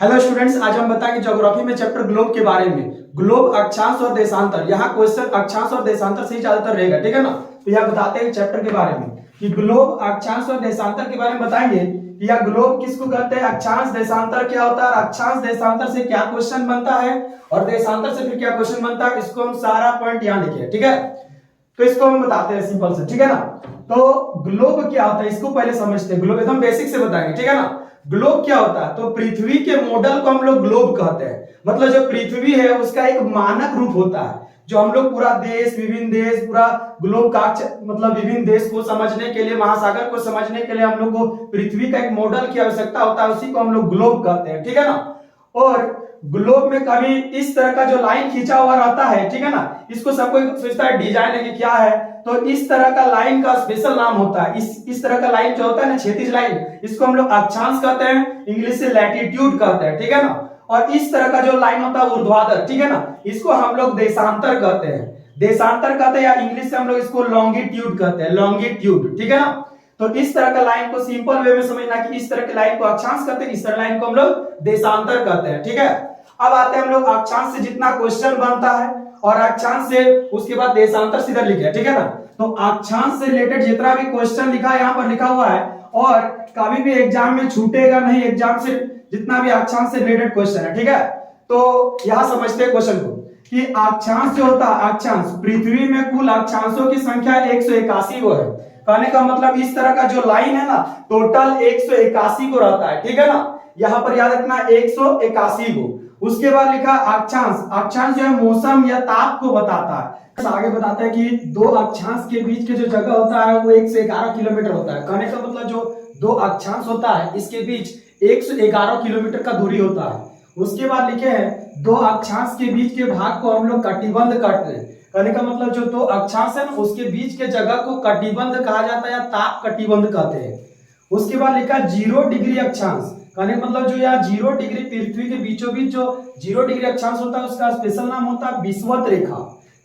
Hello students, आज हम बताएंगे ज्योग्राफी में चैप्टर ग्लोब के बारे में। ग्लोब, अक्षांश और देशांतर। यहाँ क्वेश्चन अक्षांश और देशांतर से ही ज्यादातर रहेगा, ठीक है ना। तो यह बताते हैं चैप्टर के बारे में कि ग्लोब, अक्षांश और देशांतर के बारे में बताएंगे कि यह ग्लोब किसको कहते हैं, अक्षांश देशांतर क्या होता है, अक्षांश देशांतर से क्या क्वेश्चन बनता है और देशांतर से फिर क्या क्वेश्चन बनता है। इसको हम सारा पॉइंट यहाँ लिखे, ठीक है। तो इसको हम बताते हैं सिंपल से, ठीक है ना। तो ग्लोब क्या होता है इसको पहले समझते हैं। ग्लोब एकदम बेसिक से बताएंगे, ठीक है ना। ग्लोब क्या होता है, तो पृथ्वी के मॉडल को हम लोग ग्लोब कहते हैं। मतलब जो पृथ्वी है उसका एक मानक रूप होता है, जो हम लोग पूरा देश, विभिन्न देश, पूरा ग्लोब का मतलब विभिन्न देश को समझने के लिए, महासागर को समझने के लिए हम लोग को पृथ्वी का एक मॉडल की आवश्यकता होता है, उसी को हम लोग ग्लोब कहते हैं, ठीक है ना। और ग्लोब में कभी इस तरह का जो लाइन खींचा हुआ रहता है, ठीक है ना, इसको सबको सोचता है डिजाइन है कि क्या है, तो इस तरह का लाइन का स्पेशल नाम होता है। इस तरह का लाइन जो होता है ना, क्षैतिज लाइन, इसको हम लोग अक्षांश कहते हैं, इंग्लिश से लैटिट्यूड कहते हैं, ठीक है ना। और इस तरह का जो लाइन होता है ऊर्ध्वाधर, ठीक है ना, इसको हम लोग देशांतर कहते हैं। देशांतर कहते हैं या इंग्लिश से हम लोग इसको लॉन्गिट्यूड कहते हैं, लॉन्गिट्यूड, ठीक है ना। तो इस तरह का लाइन को सिंपल वे में समझना कि इस तरह के लाइन को अक्षांश कहते हैं, इस तरह लाइन को हम लोग देशांतर कहते हैं, ठीक है। अब आते हैं हम लोग अक्षांश से जितना क्वेश्चन बनता है और अक्षांश से उसके बाद देशांतर सीधा लिखे, ठीक है ना। तो अक्षांश से रिलेटेड जितना भी क्वेश्चन लिखा है यहाँ पर लिखा हुआ है और कभी भी एग्जाम में छूटेगा नहीं, एग्जाम से जितना भी अक्षांश से रिलेटेड क्वेश्चन है, ठीक है। तो यहां समझते हैं क्वेश्चन को कि अक्षांश जो होता है, अक्षांश पृथ्वी में कुल अक्षांशों की संख्या 181 को है। कहने का मतलब इस तरह का जो लाइन है ना, टोटल 181 को रहता है, ठीक है ना। यहां पर याद रखना 181 को। उसके बाद लिखा अक्षांश। अक्षांश जो है मौसम या ताप को बताता है। आगे बताता है कि दो अक्षांश के बीच के जो जगह होता है वो 1 से 11 किलोमीटर होता है। कहने का मतलब जो दो अक्षांश होता है इसके बीच 111 किलोमीटर का दूरी होता है। उसके बाद लिखे हैं दो अक्षांश के बीच के भाग को हम लोग कटिबंध कहते हैं। कहने का मतलब जो दो अक्षांश है ना उसके बीच के जगह को कटिबंध कहा जाता है या ताप कटिबंध कहते हैं। उसके बाद लिखा 0 डिग्री अक्षांश। कहने का मतलब जो यहाँ 0 डिग्री पृथ्वी के बीचों बीच जो 0 डिग्री अक्षांश होता है उसका स्पेशल नाम होता है विषुवत रेखा।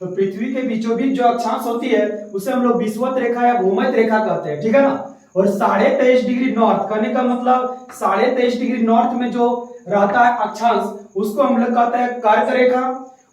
तो पृथ्वी के बीचों बीच जो अक्षांश होती है उसे हम लोग विषुवत रेखा या भूमध्य रेखा कहते हैं, ठीक है ना। और 23.5 डिग्री नॉर्थ, कहने का मतलब 23.5 डिग्री नॉर्थ में जो रहता है अक्षांश उसको हम लोग कहते हैं कर्क रेखा।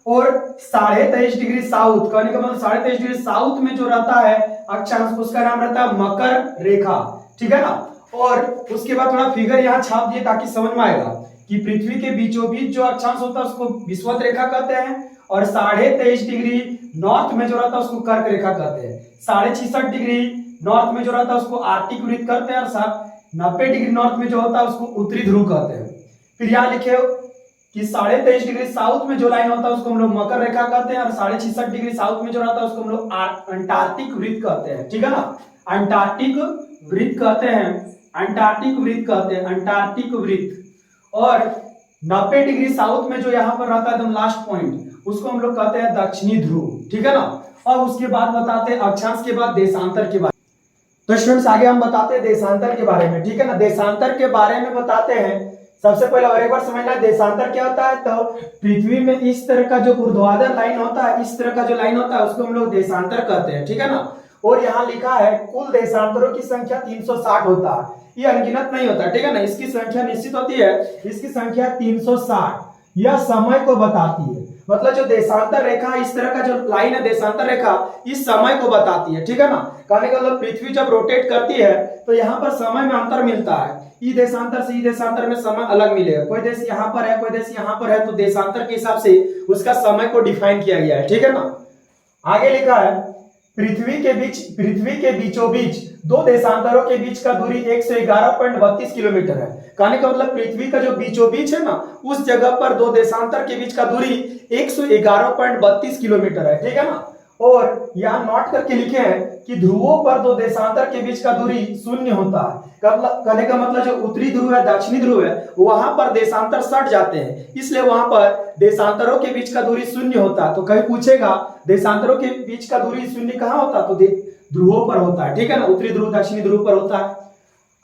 और 23.5 डिग्री साउथ, कहने का मतलब 23.5 डिग्री साउथ में जो रहता है अक्षांश उसका नाम रहता है मकर रेखा, ठीक है ना। और उसके बाद थोड़ा फिगर यहाँ छाप दिए ताकि समझ में आएगा कि पृथ्वी के बीचों बीच जो अक्षांश होता है उसको विषुवत रेखा कहते हैं और 23.5 डिग्री नॉर्थ में जो रहता है उसको कर्क रेखा कहते हैं। 66.5 डिग्री नॉर्थ में जो रहता है उसको आर्टिक वृत्त कहते हैं और 90 डिग्री नॉर्थ में जो होता है उसको उत्तरी ध्रुव कहते हैं। फिर यहाँ लिखे कि 23.5 डिग्री साउथ में जो लाइन होता है उसको हम लोग मकर रेखा कहते हैं और 66.5 डिग्री साउथ में जो रहता है उसको हम लोग अंटार्कटिक वृत्त कहते हैं, ठीक है ना। अंटार्कटिक वृत्त कहते हैं, अंटार्कटिक वृत्त कहते हैं, अंटार्कटिक वृत्त। और 90 डिग्री साउथ में जो यहाँ पर रहता है एकदम लास्ट पॉइंट उसको हम लोग कहते हैं दक्षिणी ध्रुव, ठीक है ना। और उसके बाद बताते हैं अक्षांश के बाद देशांतर के बारे में। तो स्टूडेंट्स आगे हम बताते हैं देशांतर के बारे में, ठीक है ना। देशांतर के बारे में बताते हैं। सबसे पहले और एक बार समझना देशांतर क्या होता है। तो पृथ्वी में इस तरह का जो ऊर्ध्वाधर लाइन होता है, इस तरह का जो लाइन होता है उसको हम लोग देशांतर कहते हैं, ठीक है ना। और यहाँ लिखा है कुल देशांतरों की संख्या 360 होता है। ये अनगिनत नहीं होता, ठीक है ना, इसकी संख्या निश्चित होती है। इसकी संख्या 360 यह समय को बताती है। मतलब जो देशांतर रेखा, इस तरह का जो लाइन है देशांतर रेखा, इस समय को बताती है, ठीक है ना। कहने का मतलब पृथ्वी जब रोटेट करती है तो यहाँ पर समय में अंतर मिलता है। ई देशांतर से ई देशांतर में समय अलग मिलेगा। कोई देश यहाँ पर है, कोई देश यहाँ पर है, तो देशांतर के हिसाब से उसका समय को डिफाइन किया गया है, ठीक है ना। आगे लिखा है पृथ्वी के बीचों बीच दो देशांतरों के बीच का दूरी 111.32 किलोमीटर है। कहने का मतलब पृथ्वी का जो बीचों बीच है ना उस जगह पर दो देशांतर के बीच का दूरी 111.32 किलोमीटर है, ठीक है ना। और यहाँ नोट करके लिखे हैं कि ध्रुवों पर दो देशांतर के बीच का दूरी 0 होता है। कहने का मतलब जो उत्तरी ध्रुव है, दक्षिणी ध्रुव है, वहां पर देशांतर सट जाते हैं, इसलिए वहां पर देशांतरों के बीच का दूरी 0 होता है। तो कहीं पूछेगा देशांतरों के बीच का दूरी 0 कहाँ होता है, तो ध्रुवों पर होता है, ठीक है ना। उत्तरी ध्रुव दक्षिणी ध्रुव पर होता है।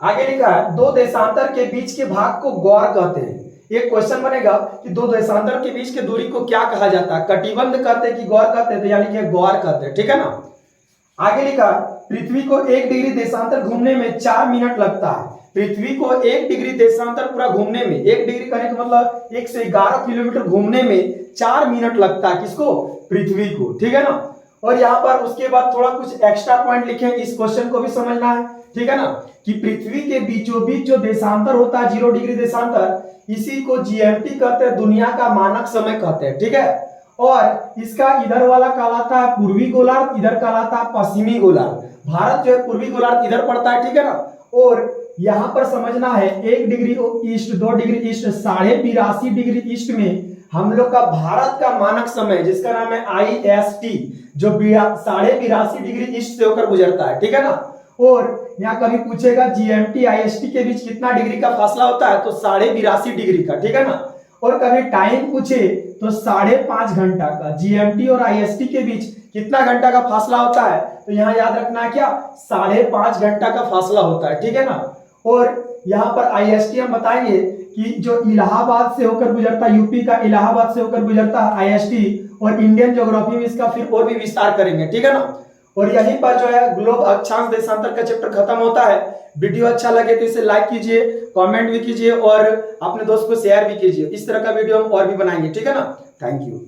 आगे लिखा है दो देशांतर के बीच के भाग को गौर कहते हैं। एक क्वेश्चन बनेगा कि दो देशांतर के बीच की दूरी को क्या कहा जाता है, कटिबंध कहते हैं कि गौर कहते हैं, तो यानी कि गौर कहते हैं, ठीक है ना। आगे लिखा पृथ्वी को 1 डिग्री देशांतर घूमने में 4 मिनट लगता है। पृथ्वी को 1 डिग्री देशांतर पूरा घूमने में, 1 डिग्री करने का मतलब 111 किलोमीटर घूमने में 4 मिनट लगता है, किसको? पृथ्वी को, ठीक है ना। और यहाँ पर उसके बाद थोड़ा कुछ एक्स्ट्रा पॉइंट लिखे, इस क्वेश्चन को भी समझना है, ठीक है ना, कि पृथ्वी के बीचों बीच जो देशांतर होता है 0 डिग्री देशांतर, इसी को जीएमटी कहते हैं, दुनिया का मानक समय कहते हैं, ठीक है। और इसका इधर वाला कहलाता है पूर्वी गोलार्ध, इधर कहलाता है पश्चिमी गोलार्ध। भारत जो है पूर्वी गोलार्ध इधर पड़ता है, ठीक है ना। और यहाँ पर समझना है 1 degree east, 2 degree east, 82.5 degree east में हम लोग का भारत का मानक समय जिसका नाम है IST, जो 82.5 डिग्री ईस्ट से होकर गुजरता है, ठीक है ना। और यहाँ कभी पूछेगा GMT IST के बीच कितना डिग्री का फासला होता है, तो 82.5 डिग्री का, ठीक है ना। और कभी टाइम पूछे तो 5.5 घंटा का, GMT और IST के बीच कितना घंटा का फासला होता है, तो यहाँ याद रखना है क्या, 5.5 घंटा का फासला होता है, ठीक है ना। और यहाँ पर IST हम बताएंगे कि जो इलाहाबाद से होकर गुजरता है, यूपी का इलाहाबाद से होकर गुजरता है IST, और इंडियन ज्योग्राफी में इसका फिर और भी विस्तार करेंगे, ठीक है ना। और यहीं पर जो है ग्लोब अक्षांश देशांतर का चैप्टर खत्म होता है। वीडियो अच्छा लगे तो इसे लाइक कीजिए, कमेंट भी कीजिए और अपने दोस्त को शेयर भी कीजिए। इस तरह का वीडियो हम और भी बनाएंगे, ठीक है ना। Thank you.